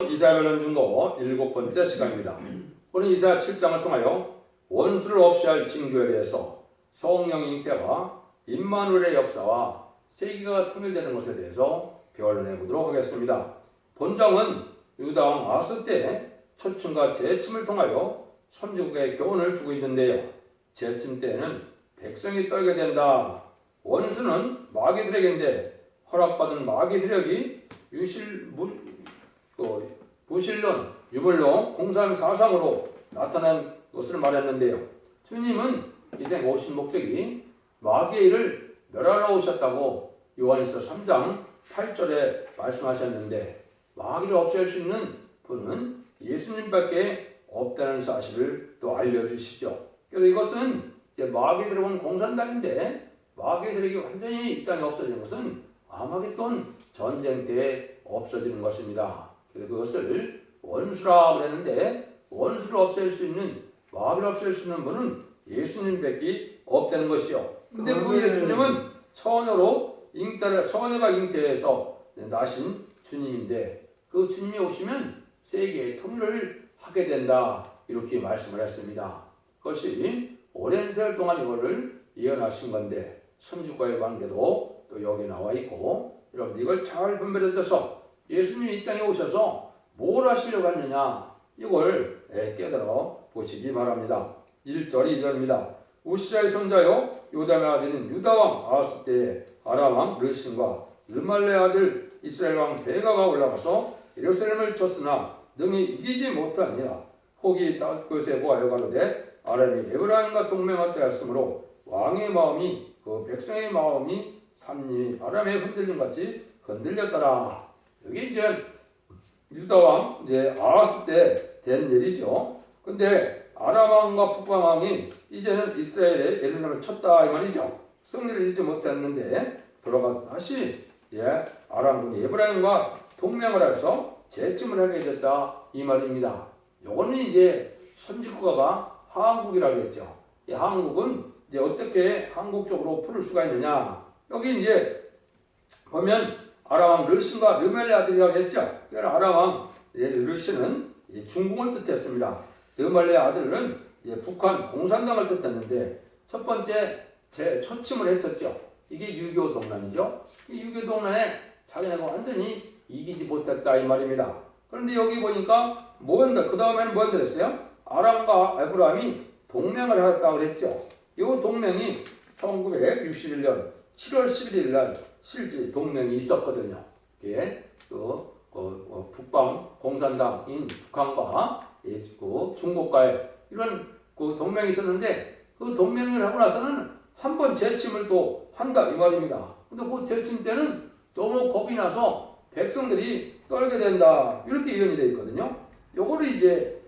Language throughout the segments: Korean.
이사야 변론중고 7번째 시간입니다. 오늘 이사야 7장을 통하여 원수를 없이 할 징조에 대해서 성령 잉태와 임마누엘의 역사와 세계가 통일되는 것에 대해서 변론해 보도록 하겠습니다. 본장은 유다 왕 아하스 때 초침과 재침을 통하여 선지국에 교훈을 주고 있는데요. 재침 때에는 백성이 떨게 된다. 원수는 마귀 세력인데 허락받은 마귀 세력이 부실론, 유물론, 공산 사상으로 나타난 것을 말했는데요. 주님은 이제 오신 목적이 마귀의 일을 멸하러 오셨다고 요한일서 3장 8절에 말씀하셨는데 마귀를 없앨 수 있는 분은 예수님밖에 없다는 사실을 또 알려주시죠. 그래서 이것은 이제 마귀 세력은 공산당인데 마귀 세력이 완전히 이 땅에 없어지는 것은 아마겟돈 전쟁 때 없어지는 것입니다. 그래서 그것을 원수라 그랬는데 원수를 없앨 수 있는 마귀를 없앨 수 있는 분은 예수님밖에 없다는 것이요. 근데 그 예수님은 처녀가 잉태해서 나신 주님인데 그 주님이 오시면 세계의 통일을 하게 된다 이렇게 말씀을 했습니다. 그것이 오랜 세월 동안 이거를 예언하신 건데 선지과의 관계도 또 여기 나와 있고 여러분 이걸 잘 분별해 줘서 예수님이 이 땅에 오셔서 뭘 하시려고 하느냐 이걸 깨달아 보시기 바랍니다. 1절 2절입니다. 우시아의 손자요 요담의 아들인 유다왕 아하스 때에 아람왕 르신과 르말레 아들 이스라엘왕 베가가 올라가서 예루살렘을 쳤으나 능히 이기지 못하니라. 혹이 닷것에 보아여 가로되 아람이 에브라임과 동맹하였다 했으므로 왕의 마음이 그 백성의 마음이 삼림이 바람에 흔들림같이 흔들렸더라. 여기 이제 유다왕 아하스 때 된 일이죠. 근데 아람 왕과 북방 왕이 이제는 이스라엘의 예루살렘을 쳤다 이 말이죠. 승리를 이루지 못했는데 돌아가서 다시 아람군이 에브라임과 동맹을 해서 재침을 하게 됐다 이 말입니다. 요거는 이제 선지국가가 한국이라고 했죠. 이 한국은 이제 어떻게 한국 쪽으로 풀을 수가 있느냐? 여기 이제 보면 아람왕 르신과 르멜레 아들이라고 했죠. 아람왕 르신은 중궁을 뜻했습니다. 르멜레 아들은 북한 공산당을 뜻했는데 첫 번째 초침을 했었죠. 이게 유교 동란이죠. 이 유교 동란에 자기네가 완전히 이기지 못했다 이 말입니다. 그런데 여기 보니까 그 다음에는 뭐였다 그랬어요? 아람과 에브라임이 동맹을 하였다고 그랬죠. 이 동맹이 1961년 7월 11일 날 실제 동맹이 있었거든요. 북방 공산당인 북한과 중국과의 이런 동맹이 있었는데 그 동맹을 하고 나서는 한 번 재침을 또 한다 이 말입니다. 근데 그 재침 때는 너무 겁이 나서 백성들이 떨게 된다 이렇게 예언이 되어 있거든요. 요거를 이제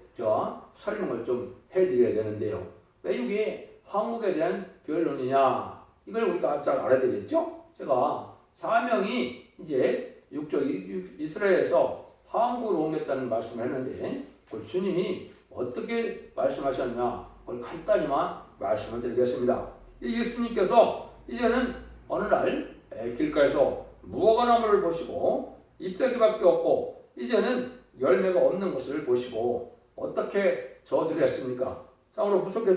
설명을 좀 해드려야 되는데요. 왜 이게 한국에 대한 변론이냐 이걸 우리가 잘 알아야 되겠죠. 제가 사명이 이제 육적이 이스라엘에서 한국으로 옮겼다는 말씀을 했는데 그걸 주님이 어떻게 말씀하셨냐 그걸 간단히만 말씀을 드리겠습니다. 예수님께서 이제는 어느 날 길가에서 무화과나무를 보시고 잎사귀밖에 없고 이제는 열매가 없는 것을 보시고 어떻게 저주를 했습니까? 쌍으로 무섭게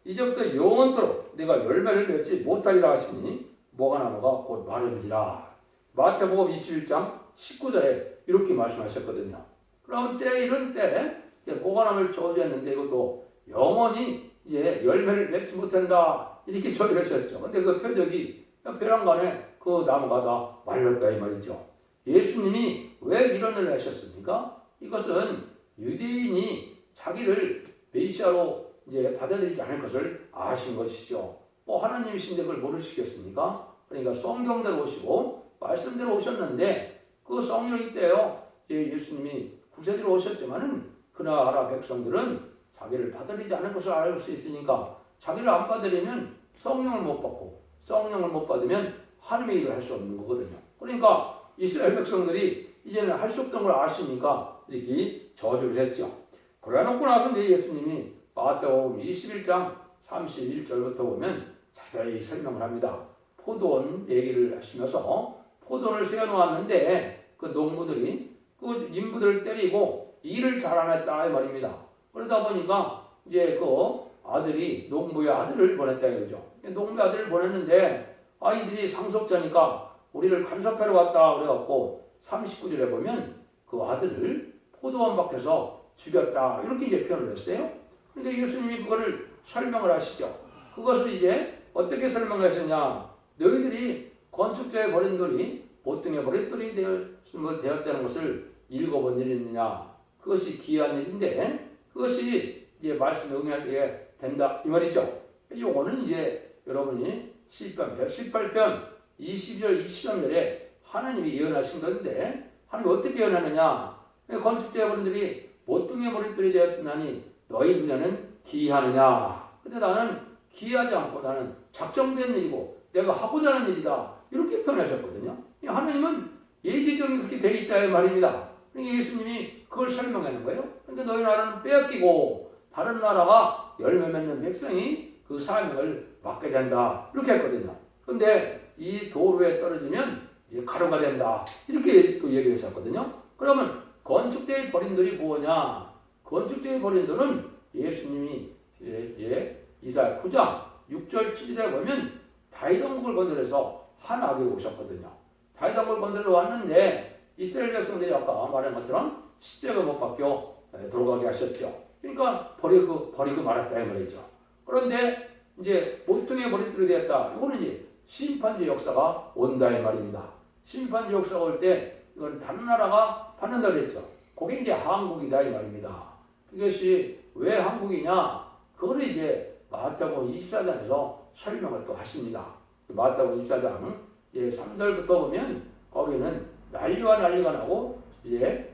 이제부터 영원토록 내가 열매를 맺지 못하리라 하시니 무화과나무가 곧 마른지라. 마태복음 21장 19절에 이렇게 말씀하셨거든요. 그러면 이런 때 무화과나무를 저주했는데 이것도 영원히 이제 열매를 맺지 못한다 이렇게 저주를 하셨죠. 근데 그 표적이 벼랑간에 그 나무가 다 말랐다 이 말이죠. 예수님이 왜 이런 일을 하셨습니까? 이것은 유대인이 자기를 메시아로 이제 받아들이지 않을 것을 아신 것이죠. 하나님이신데 그걸 모르시겠습니까? 그러니까 성경대로 오시고 말씀대로 오셨는데 그 성령이 때요. 예수님이 구세주로 오셨지만은 그 나라 백성들은 자기를 받아들이지 않을 것을 알 수 있으니까 자기를 안 받아들이면 성령을 못 받고 성령을 못 받으면 하나님의 일을 할 수 없는 거거든요. 그러니까 이스라엘 백성들이 이제는 할 수 없던 걸 아시니까 이렇게 저주를 했죠. 그래놓고 나서 이제 예수님이 마태복음 21장 31절부터 보면 자세히 설명을 합니다. 포도원 얘기를 하시면서 포도원을 세워놓았는데 그 농부들이 그 인부들을 때리고 일을 잘 안 했다 이 말입니다. 그러다 보니까 이제 그 아들이 농부의 아들을 보냈다 이거죠. 농부의 아들을 보냈는데 아이들이 상속자니까 우리를 간섭하러 왔다 그래갖고 39절에 보면 그 아들을 포도원 밖에서 죽였다 이렇게 이제 표현을 했어요. 그러니까 예수님이 그거를 설명을 하시죠. 그것을 이제 어떻게 설명하셨냐? 너희들이 건축자의 버린 돌이 보통의 버린 돌이 되었다는 것을 읽어본 일이 있느냐? 그것이 기이한 일인데 그것이 이제 말씀에 응하게 된다 이 말이죠. 요거는 이제 여러분이 시편 118편 22절 23절에 하나님이 예언하신 건데 하나님이 어떻게 예언하느냐? 건축자의 버린 돌이 보통의 버린 돌이 되었나니 너희 눈에는 기이하느냐? 근데 나는 기이하지 않고 나는 작정된 일이고 내가 하고자 하는 일이다 이렇게 표현하셨거든요. 하나님은 예기적인 그렇게 되어 있다 이 말입니다. 그러니까 예수님이 그걸 설명하는 거예요. 그러니까 너희 나라는 빼앗기고 다른 나라가 열매 맺는 백성이 그 사명을 맡게 된다 이렇게 했거든요. 그런데 이 도로에 떨어지면 이제 가루가 된다 이렇게 또 얘기를 하셨거든요. 그러면 건축대의 버린 돌이 뭐냐? 건축대의 버린 돌은 예수님이 이사야 9장 6절 7절에 보면 다윗 왕국을 건설해서 한 아기로 오셨거든요. 다윗 왕국을 건설해 왔는데 이스라엘 백성들이 아까 말한 것처럼 십자가 못 박혀 돌아가게 하셨죠. 그러니까 버리고 말았다 이 말이죠. 그런데 이제 보통의 버림돌이 되었다. 이거는 이제 심판주 역사가 온다 이 말입니다. 심판주 역사가 올 때 이건 다른 나라가 받는다 그랬죠. 그게 이제 한국이다 이 말입니다. 그것이 왜 한국이냐? 그거를 이제 마태복음 24장에서 설명을 또 하십니다. 마태복음 24장 3절부터 보면 거기는 난리가 나고 이제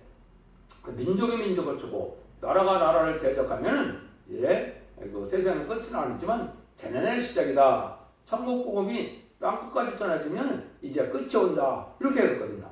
민족이 민족을 주고 나라가 나라를 대적하면은 그 세상의 끝은 아니지만 재난의 시작이다. 천국 복음이 땅 끝까지 전해지면 이제 끝이 온다. 이렇게 했거든요.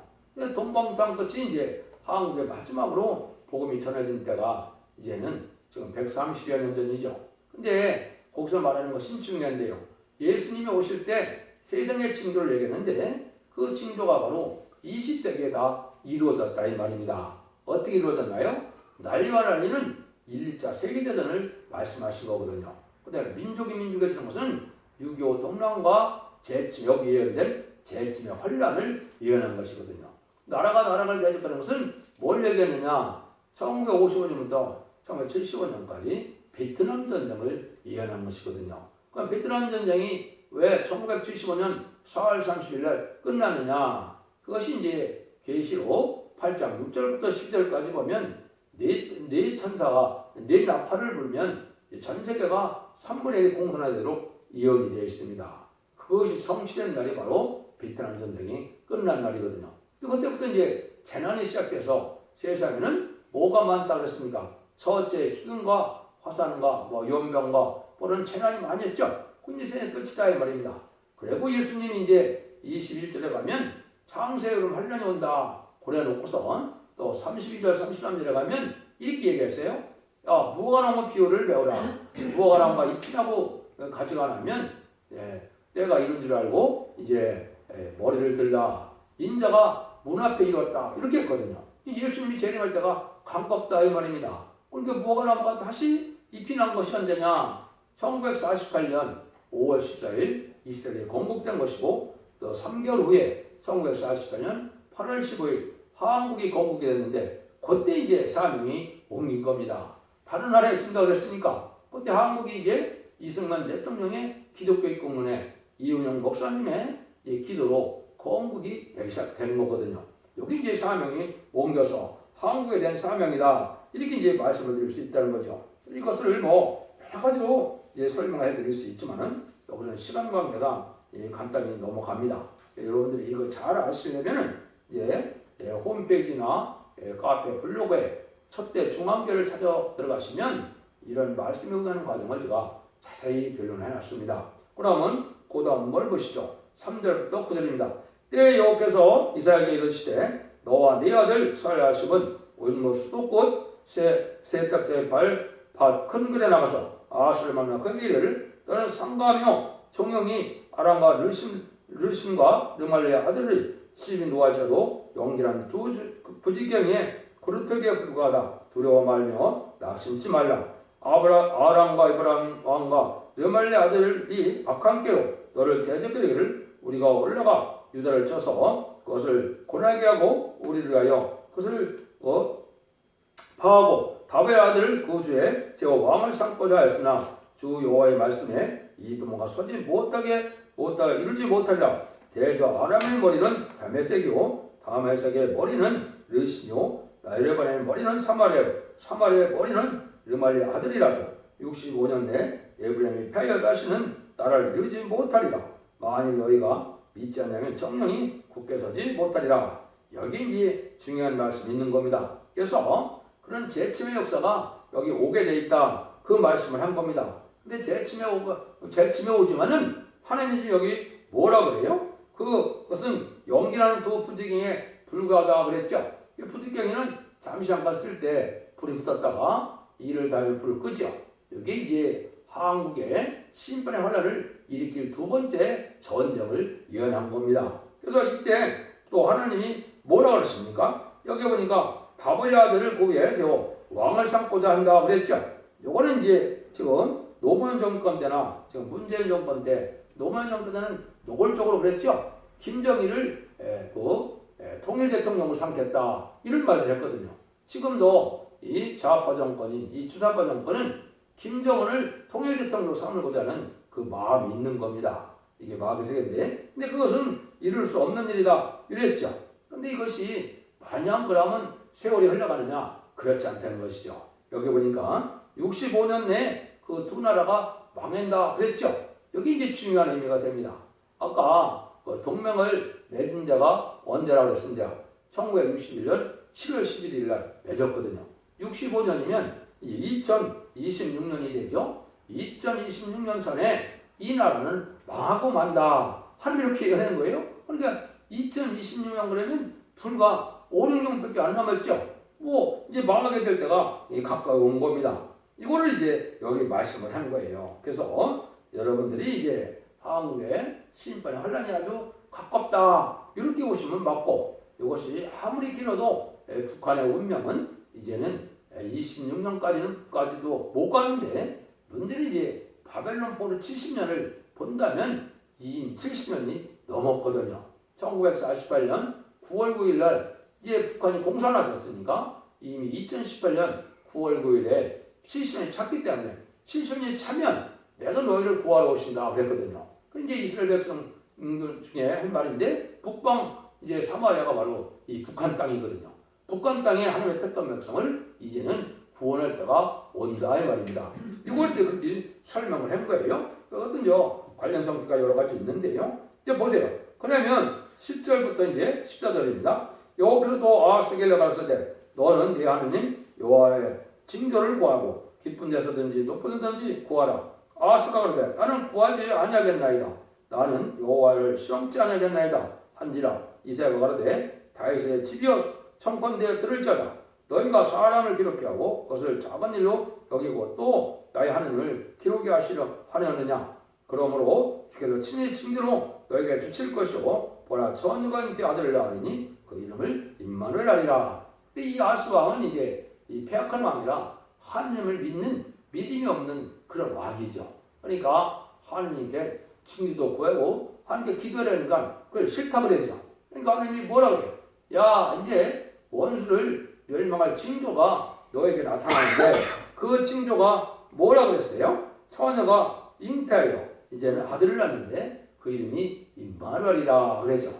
동방땅 끝이 이제 한국의 마지막으로 복음이 전해진 때가 이제는 지금 130여 년 전이죠. 근데 거기서 말하는 거 신중요한데요. 예수님이 오실 때 세상의 징조를 얘기했는데 그 징조가 바로 20세기에 다 이루어졌다 이 말입니다. 어떻게 이루어졌나요? 난리는 1, 2차 세계대전을 말씀하신 거거든요. 그 다음에 민족이 민족해지는 것은 6.25 동란과 재침, 여기 예언된 재침의 환란을 예언한 것이거든요. 나라가 나라를 대적하는 것은 뭘 얘기했느냐? 1955년부터 1975년까지 베트남 전쟁을 예언한 것이거든요. 그럼 베트남 전쟁이 왜 1975년 4월 30일 날 끝나느냐? 그것이 이제 계시록 8장 6절부터 10절까지 보면 네 천사가 네 나팔을 불면 전 세계가 3분의 1 공산화되도록 예언이 되어 있습니다. 그것이 성취된 날이 바로 베트남 전쟁이 끝난 날이거든요. 그때부터 이제 재난이 시작돼서 세상에는 뭐가 많다 그랬습니까? 첫째 희근과 화산과 연병과 그런 재난이 많이 했죠. 근데 세상의 끝이다 이 말입니다. 그리고 예수님이 이제 21절에 가면 창세기로 환란이 온다 그래 놓고서 또 32절 33절에 가면 이렇게 얘기했어요. 야, 무화과 나무 비유를 배워라. 무화과 나무가 잎이 나고 가지가 나면 때가 이른 줄 알고 이제 머리를 들라. 인자가 문 앞에 이뤘다. 이렇게 했거든요. 예수님이 재림할 때가 가깝다 이 말입니다. 그러니까 무화과 나무가 다시 잎이 난 것이 언제냐? 1948년 5월 14일 이스라엘에 건국된 것이고 또 3개월 후에 1948년 8월 15일 한국이 건국이 됐는데 그때 이제 사명이 옮긴 겁니다. 다른 나라에 준다고 그랬으니까 그때 한국이 이제 이승만 대통령의 기독교 입국문에 이은영 목사님의 기도로 건국이 되기 시작된 거거든요. 여기 이제 사명이 옮겨서 한국에 대한 사명이다. 이렇게 이제 말씀을 드릴 수 있다는 거죠. 이것을 여러 가지로 이제 설명해 드릴 수 있지만은 여기는 시간 관계가 간단히 넘어갑니다. 여러분들이 이걸 잘 아시려면은 홈페이지나 카페 블로그에 첫대 중앙교를 찾아 들어가시면 이런 말씀이 오가는 과정을 제가 자세히 변론해 놨습니다. 그러면 그 다음 뭘 보시죠. 3절부터 9절입니다. 때에 여호와께서 이사야에게 이르시되 너와 네 아들 살야십은 오일모 수도꽃 세탁자의 발밭 큰 글에 나가서 아수를 만나 그 길을 너는 상가하며 종영이 아람과 르신과 르말레의 아들을 시비 노아지라도 용기란 부지경에 그루터기에 불과하다. 두려워 말며 낙심치 말라. 아람과 이브람 왕과 르말리 아들이 악한 깨로 너를 대적하기를 우리가 올라가 유다를 쳐서 그것을 고나게 하고 우리를 위하여 그것을 파하고 다윗 아들을 그 주에 세워 왕을 삼고자 했으나 주 여호와의 말씀에 이 도모가 서지 못하게 이루지 못하리라. 대저 아람의 머리는 다메섹이요 다메섹의 머리는 르시뇨 라레반의 머리는 사마리아의 머리는 르말리 아들이라도 65년 내 에브라임이 패하여 다시는 나라를 이루지 못하리라. 만일 너희가 믿지 않으면 정령이 굳게 서지 못하리라. 여기 이제 중요한 말씀이 있는 겁니다. 그래서 그런 재침의 역사가 여기 오게 돼 있다. 그 말씀을 한 겁니다. 근데 재침에 오지만은 하나님이 여기 뭐라 그래요? 그것은 연기라는 두 부지경에 불과하다 그랬죠. 이 부지경에는 잠시 잠깐 쓸 때 불이 붙었다가 이를 다하면 불을 끄죠. 이게 이제 한국의 심판의 환란을 일으킬 두 번째 전쟁을 예언한 겁니다. 그래서 이때 또 하나님이 뭐라 그랬습니까? 여기 보니까 다윗의 아들을 그 위에 세워 왕을 삼고자 한다 그랬죠. 요거는 이제 지금 노무현 정권 때나 지금 문재인 정권 때 노무현 정권 때는 노골적으로 그랬죠. 김정일을 통일 대통령으로 삼겠다 이런 말을 했거든요. 지금도 이 좌파 정권인 이 주사파 정권은 김정은을 통일 대통령으로 삼고자 하는 그 마음이 있는 겁니다. 이게 마음이 세겠는데, 근데 그것은 이룰 수 없는 일이다 이랬죠. 근데 이것이 마냥 그러면 세월이 흘러가느냐? 그렇지 않다는 것이죠. 여기 보니까 65년 내에 그 두 나라가 망한다 그랬죠. 여기 이제 중요한 의미가 됩니다. 아까 그 동맹을 맺은 자가 언제라고 그랬습니다. 1961년 7월 11일 날 맺었거든요. 65년이면 2026년이 되죠. 2026년 전에 이 나라는 망하고 만다. 하나님 이렇게 예언한 거예요. 그러니까 2026년 그러면 불과 5, 6년밖에 안 남았죠. 뭐 이제 망하게 될 때가 가까이 온 겁니다. 이거를 이제 여기 말씀을 한 거예요. 그래서 여러분들이 이제 한국의 심판의 환란이 아주 가깝다 이렇게 보시면 맞고, 이것이 아무리 길어도 북한의 운명은 이제는 26년까지도 못 가는데, 문제는 이제 바벨론 포로 70년을 본다면 이미 70년이 넘었거든요. 1948년 9월 9일 날 이제 북한이 공산화됐으니까 이미 2018년 9월 9일에 70년이 찼기 때문에 70년이 차면 내가 너희를 구하러 오신다 그랬거든요. 이제 이스라엘 백성 중에 한 말인데, 북방 이제 사마리아가 바로 이 북한 땅이거든요. 북한 땅에 하나님의 택한 백성을 이제는 구원할 때가 온다 이 말입니다. 이걸 그렇게 설명을 한 거예요. 어떤 관련 성격가 여러 가지 있는데요. 이제 보세요. 그러면 10절부터 이제 14절입니다. 여호와께서도 아하스에게 가라사대 너는 네 하나님 여호와의 징조를 구하고 깊은 데서든지 높은 데든지 구하라. 아하스가 그러되 나는 구하지 아니하겠나이다. 나는 여호와를 시험치 아니하겠나이다 한지라. 이사야가 가로되 다윗의 집이여 청컨대에 들을지어다. 너희가 사람을 기록해 하고 그것을 작은 일로 여기고 또 나의 하나님을 기록해 하시려 하려느냐. 그러므로 주께서 친히 징조로 너에게 주칠 것이고 보라 처녀가 잉태 아들을 낳으니 그 이름을 임마누엘 하리라. 이 아하스 왕은 이제 이 패악한 왕이라 하나님을 믿는 믿음이 없는 그런 왕이죠. 그러니까 하나님께 징조도 구하고 하나님께 기도하려니까 그걸 싫다 그러죠. 그러니까 하나님이 뭐라 그래요? 야 이제 원수를 멸망할 징조가 너에게 나타나는데 그 징조가 뭐라 그랬어요? 처녀가 잉태하여 이제는 아들을 낳는데 그 이름이 임마누엘이라 그러죠.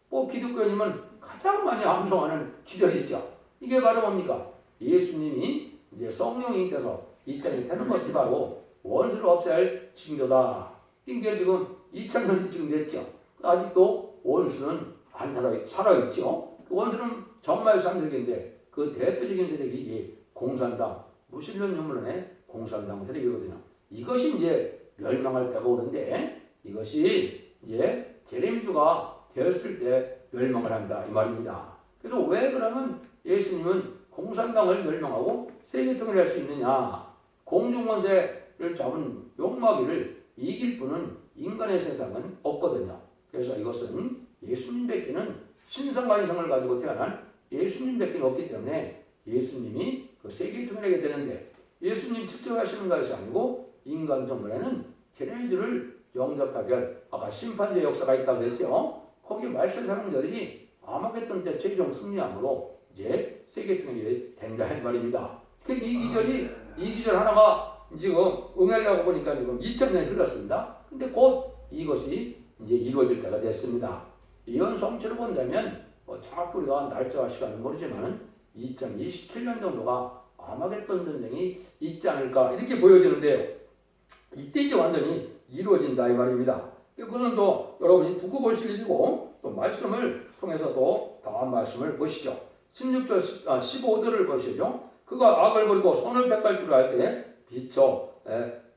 뭐 기독교인이면 가장 많이 암송하는 기절이죠. 이게 바로 뭡니까? 예수님이 이제 성령이 잉태서 이 땅에 태는 것이 바로 원수를 없애야 할 징조다. 이게 지금 2000년이 지금 됐죠. 아직도 원수는 안 살아있죠. 그 원수는 정말 상세력인데 그 대표적인 세력이 이제 공산당, 무신론 흉론의 공산당 세력이거든요. 이것이 이제 멸망할 때가 오는데 이것이 이제 제레미주가 되었을 때 멸망을 한다 이 말입니다. 그래서 왜 그러면 예수님은 공산당을 멸망하고 세계 통일할 수 있느냐? 공중권세를 잡은 욕마귀를 이길 분은 인간의 세상은 없거든요. 그래서 이것은 예수님 뵙기는 신성과 인성을 가지고 태어난 예수님밖에 없기 때문에 예수님이 그 세계 통일하게 되는데 예수님 직접 하시는 것이 아니고 인간 정권에는 쟤네들을 영접하게 할 아까 심판의 역사가 있다고 했죠. 거기에 말씀 사는 자들이 아마겟돈 때 최종 승리함으로 이제 세계 통일이 된다 이 말입니다. 이 기절 하나가 지금 응하려고 보니까 지금 2000년이 흘렀습니다. 근데 곧 이것이 이제 이루어질 때가 됐습니다. 이런 성취를 본다면 정확히 우리가 날짜와 시간은 모르지만 2027년 정도가 아마겟돈 전쟁이 있지 않을까 이렇게 보여지는데요. 이때 이제 완전히 이루어진다 이 말입니다. 그것은 또 여러분이 두고 보실 일이고 또 말씀을 통해서 또 다음 말씀을 보시죠. 16절 15절을 보시죠. 그가 악을 버리고 손을 택할 줄 알 때 비춰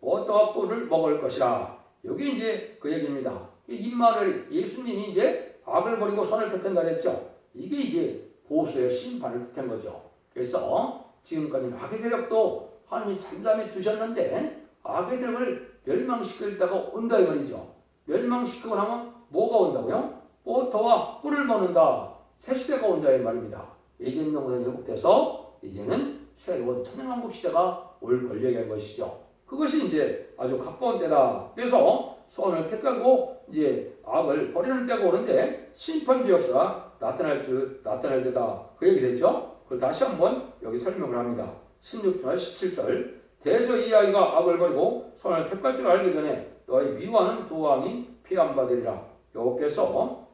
어떠한 꿀을 먹을 것이라. 여기 이제 그 얘기입니다. 임마누엘 예수님이 이제 악을 버리고 손을 택한다 했죠. 이게 이제 보수의 심판을 뜻한 거죠. 그래서 지금까지는 악의 세력도 하나님이 잠잠히 두셨는데 악의 세력을 멸망시키다가 온다 이 말이죠. 멸망시키고 나면 뭐가 온다고요? 포도와 꿀을 먹는다. 새 시대가 온다 이 말입니다. 에덴 동산이 회복돼서 이제는 새로운 천년왕국 시대가 올 권력인 것이죠. 그것이 이제 아주 가까운 때다. 그래서 손을 택하고 이제 악을 버리는 때가 오는데 심판주 역사가 나타날 때다. 그 얘기 됐죠? 그걸 다시 한번 여기 설명을 합니다. 16절, 17절 대저 이 아이가 악을 버리고 손을 택할 줄 알기 전에 너희 미워하는 두 왕이 피함받으리라. 여호께서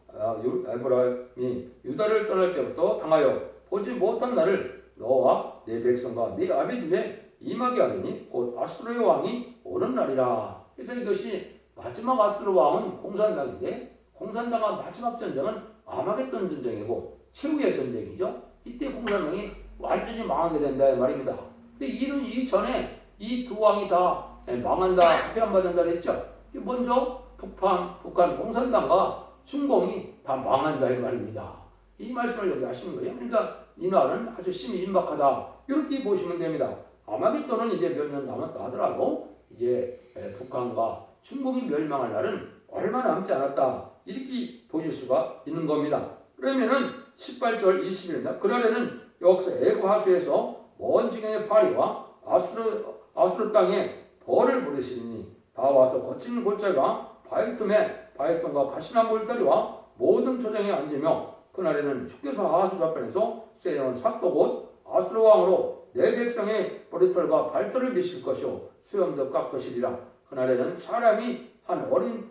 에브라임이 유다를 떠날 때부터 당하여 보지 못한 날을 너와 내 백성과 네 아비 집에 임하게 하리니 곧 아수르의 왕이 오는 날이라. 그래서 이것이 마지막 아수르 왕은 공산당인데 공산당과 마지막 전쟁은 아마겟돈 전쟁이고 최후의 전쟁이죠. 이때 공산당이 완전히 망하게 된다 이 말입니다. 근데 이 전에 이 두 왕이 다 망한다, 폐함받는다 그랬죠. 먼저 북한 공산당과 중공이 다 망한다 이 말입니다. 이 말씀을 여기 하시는 거예요. 그러니까 이 날은 아주 심히 임박하다 이렇게 보시면 됩니다. 아마겟돈은 이제 몇 년 남았다 하더라도 이제 북한과 중국이 멸망할 날은 얼마 남지 않았다 이렇게 보실 수가 있는 겁니다. 그러면은 18절 20일입니다. 그날에는 여기서 애굽 하수에서 먼 지경의 파리와 아수르 땅에 벌을 부르시니 다 와서 거친 골짜기와 바위틈과 가시나무 울타리와 모든 초장에 앉으며 그날에는 주께서 하수 좌편에서 세워놓은 삭도 곧 아수르 왕으로 내 백성의 머리털과 발털을 미실 것이요 수염도 깎으시리라. 그날에는 사람이 한 어린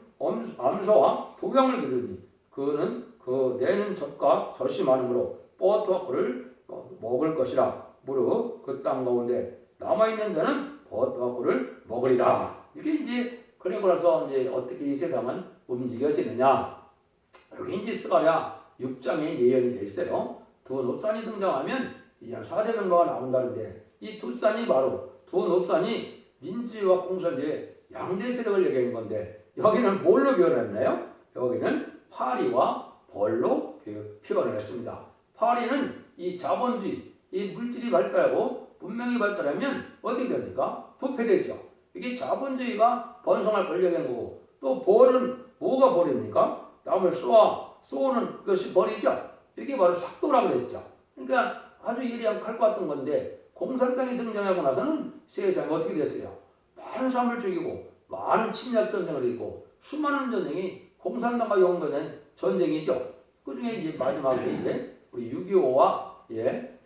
암소와 두 양을 기르니 그는 그 내는 젖과 젖이 많으므로 뽀토와 꿀을 먹을 것이라. 무릇 그 땅 가운데 남아있는 자는 뽀토와 꿀을 먹으리라. 이게 이제 그리고 나서 이제 어떻게 이 세상은 움직여지느냐. 여기 이제 스가랴 6장에 예언이 돼 있어요. 두 놋산이 등장하면 이제 4대 명가가 나온다는데 이 두 산이 바로 두 놋산이 민주주의와 공산주의 양대 세력을 얘기한 건데 여기는 뭘로 표현했나요? 여기는 파리와 벌로 표현을 했습니다. 파리는 이 자본주의, 이 물질이 발달하고 문명이 발달하면 어떻게 됩니까? 부패되죠. 이게 자본주의가 번성할 권력인 거고 또 벌은 뭐가 벌입니까? 남을 쏘는 것이 벌이죠. 이게 바로 삭도라고 그랬죠. 그러니까 아주 예리한 칼 같은 건데 공산당이 등장하고 나서는 세상이 어떻게 됐어요? 많은 사람을 죽이고 많은 침략 전쟁을 일고 수많은 전쟁이 공산당과 연관된 전쟁이죠. 그 중에 이제 마지막에 이제 우리 6.25와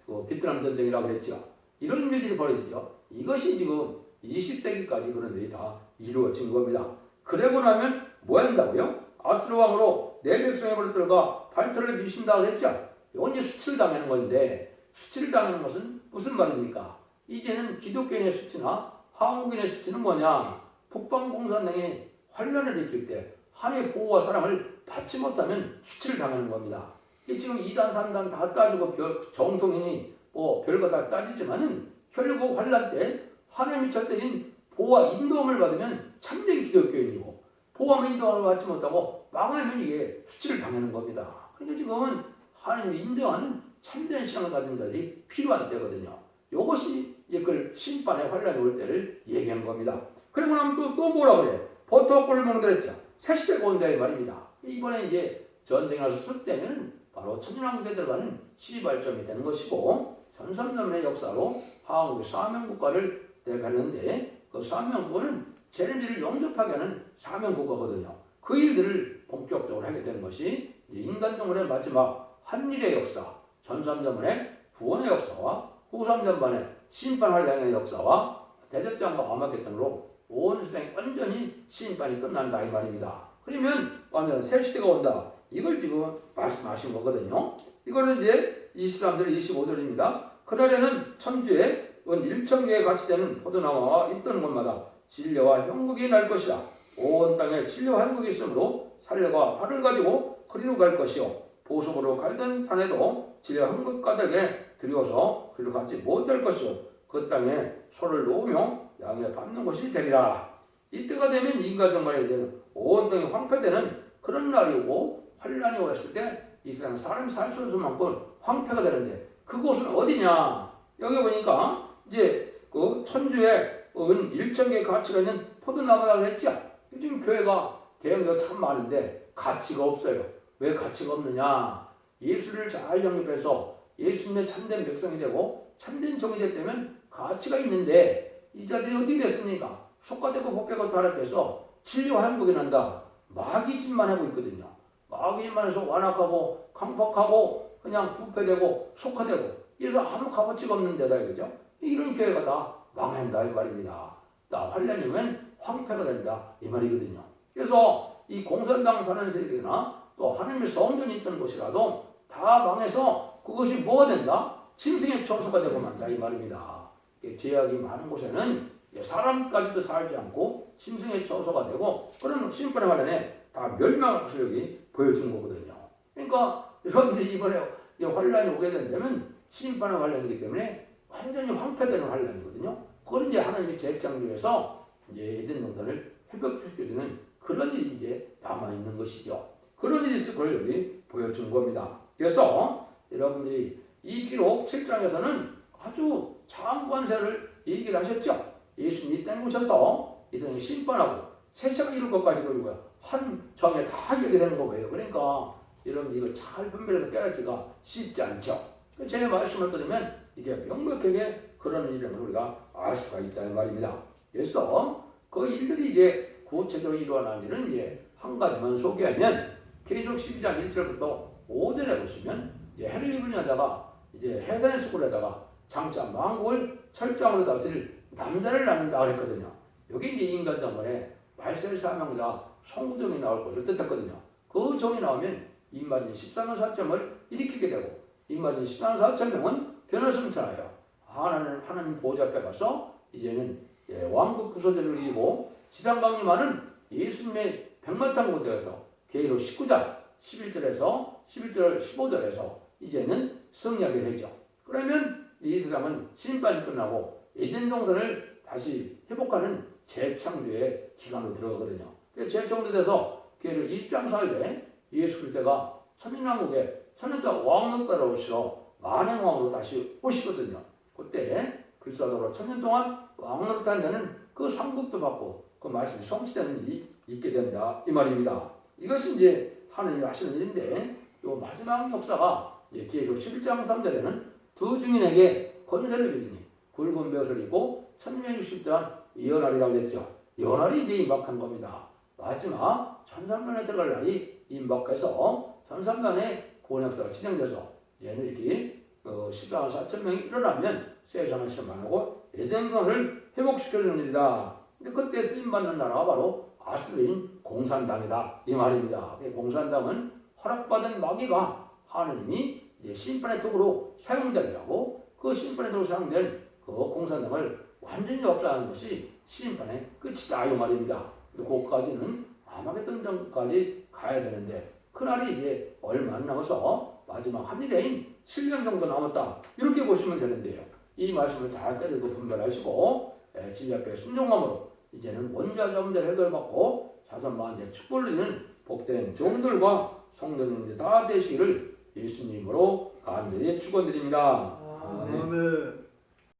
그 베트남 전쟁이라고 그랬죠. 이런 일들이 벌어지죠. 이것이 지금 20세기까지 그런 일이 다 이루어진 겁니다. 그러고 나면 뭐 한다고요? 아수르 왕으로 내 백성의 머리털과 발털을 미신다 그랬죠. 이건 이제 수치를 당하는 건데 수치를 당하는 것은 무슨 말입니까? 이제는 기독교인의 수치나 한국인의 수치는 뭐냐? 북방공산당이 환란을 일으킬 때 하나님의 보호와 사랑을 받지 못하면 수치를 당하는 겁니다. 지금 2단, 3단 다 따지고 정통이니 뭐 별거 다 따지지만은 결국 환란 때 하나님이 절대인 보호와 인도함을 받으면 참된 기독교인이고 보호와 인도함을 받지 못하고 망하면 이게 수치를 당하는 겁니다. 그러니까 지금은 하나님이 인정하는 참된 신앙을 가진 자들이 필요한 때거든요. 이것이 이걸 심판의 환란이 올 때를 얘기한 겁니다. 그리고 나면 또 뭐라 그래? 버터와 꿀을 먹는다 했죠. 새 시대가 온다 이 말입니다. 이번에 이제 전쟁이 나서 술 때면 바로 천년왕국에 들어가는 시발점이 되는 것이고 전삼전의 역사로 한국의 사명국가를 대표하는데 그 사명국가는 재림지를 영접하게 하는 사명국가거든요. 그 일들을 본격적으로 하게 되는 것이 인간정원의 마지막 한일의 역사, 전삼전의 구원의 역사와 후삼전반의 심판활량의 역사와 대접장과 아마겟돈으로 온 세상이 완전히 심판이 끝난다 이 말입니다. 그러면 완전 새 시대가 온다. 이걸 지금 말씀하신 거거든요. 이거는 이제 23절, 25절입니다. 그날에는 천주에 은 1,000개에 같이 되는 포도나무와 있던 곳마다 진려와 형국이 날 것이라. 온 땅에 진려와 형국이 있으므로 살려가 활을 가지고 그리로 갈 것이요 보석으로 갈던 산에도 진려와 형국 가득에 들여서 그리로 가지 못할 것이요 그 땅에 소를 놓으며 양에 밟는 것이 되리라. 이때가 되면 인간 정말에 되는 온 땅이 황폐되는 그런 날이 오고 환란이 왔을 때 이 세상 사람이 살 수 없을 만큼 황폐가 되는데 그곳은 어디냐? 여기 보니까 이제 그 천주에 은 1,000개의 가치가 있는 포도나무라고 했죠. 요즘 교회가 대형교가 참 많은데 가치가 없어요. 왜 가치가 없느냐? 예수를 잘 영입해서 예수님의 참된 백성이 되고 참된 종이 됐다면 가치가 있는데 이 자들이 어떻게 됐습니까? 속가되고 복되고 타락해서 진리와 행복이 난다. 마귀짓만 하고 있거든요. 마귀짓만 해서 완악하고 강팍하고 그냥 부패되고 속화되고 이래서 아무 값어치가 없는 데다 이거죠. 이런 교회가 다 망한다 이 말입니다. 다 환란이 오면 황폐가 된다 이 말이거든요. 그래서 이 공산당 사는 세력이나 또 하나님의 성전이 있던 곳이라도 다 망해서 그것이 뭐가 된다? 짐승의 처소가 되고 만다 이 말입니다. 죄악이 많은 곳에는 사람까지도 살지 않고 짐승의 처소가 되고 그런 심판의 관련에 다 멸망할 것을 여기 보여주는 거거든요. 그러니까 여러분들이 이번에 환란이 오게 된다면 심판의 관련이기 때문에 완전히 황폐되는 환란이거든요. 그걸 이제 하나님이 재창조해서 이제 에덴 동산을 회복시켜주는 그런 일이 이제 남아 있는 것이죠. 그런 일이 있을 걸 여기 보여준 겁니다. 그래서 여러분들이 이 기록 7장에서는 아주 장구한 세를 얘기를 하셨죠. 예수님이 이 땅에 오셔서 이 세상에 심판하고 세상을 이룰 것까지 그리고요. 한 정에 다 얘기를 하는 거예요. 그러니까 여러분들 이걸 잘 분별해서 깨닫기가 쉽지 않죠. 제 말씀을 들으면 이게 명백하게 그런 일을 우리가 알 수가 있다는 말입니다. 그래서 그 일들이 이제 구체적으로 일어나는 이제 한 가지만 소개하면 계속 12장 1절부터 5절에 보시면 이제 해를 입은 여자가 이제 해산의 수고에다가 장차 만국을 철장으로 다스릴 남자를 낳는다 그랬거든요. 여기 이제 인간정원에 말셀 사명자 성우정이 나올 것을 뜻했거든요. 그 정이 나오면 인마진 14만 4천을 일으키게 되고 인마진 14만 4천 명은 변화승천하여 하나님 보좌 앞에 가서 이제는 왕국 부서들을 이루고 지상 강림하는 예수님의 백마탄 곳에서 계시록 19장 11절에서 15절에서 이제는 승리하게 되죠. 그러면 이 세상은 심판이 끝나고 에덴 동산을 다시 회복하는 재창조의 기간으로 들어가거든요. 재창조돼서 계시록 20장 4절에 예수 그리스도가 천년왕국에 천년동안 왕으로 따라오시러 만행왕으로 다시 오시거든요. 그때 그리스도로 천년 동안 왕으로 탄다는 그 상급도 받고 그 말씀이 성취되는 일이 있게 된다 이 말입니다. 이것이 이제 하나님이 하시는 일인데 이 마지막 역사가 이제 계시록 11장 3절에는 두 증인에게 권세를 주리니 굵은 벼슬을 입고 1060장 예언하리라고 했죠. 예언하리 이제 임박한 겁니다. 마지막 천삼년에 들어갈 날이 임박해서 천삼년의 구원역사가 진행돼서 얘는 이렇게 14만 4천 명이 일어나면 세상을 심판하고 에덴강을 회복시켜주는 일이다. 근데 그때 쓰임받는 나라가 바로 아수르인 공산당이다 이 말입니다. 공산당은 허락받은 마귀가 하느님이 이제 심판의 도구로 사용되게 하고 그 심판의 도구로 사용된 그 공산당을 완전히 없애는 것이 심판의 끝이다 이 말입니다. 그까지는 아마겟돈 전까지 가야 되는데 그날이 이제 얼마 안 남아서 마지막 한일레인 7년 정도 남았다 이렇게 보시면 되는데요. 이 말씀을 잘 때리고 분별하시고 진리 앞에 순종함으로 이제는 원자자 문제를 해결받고 자손만대 축복을 누리는 복된 종들과 성도님들 다 되시기를 예수님으로 간절히 축원드립니다. 아멘.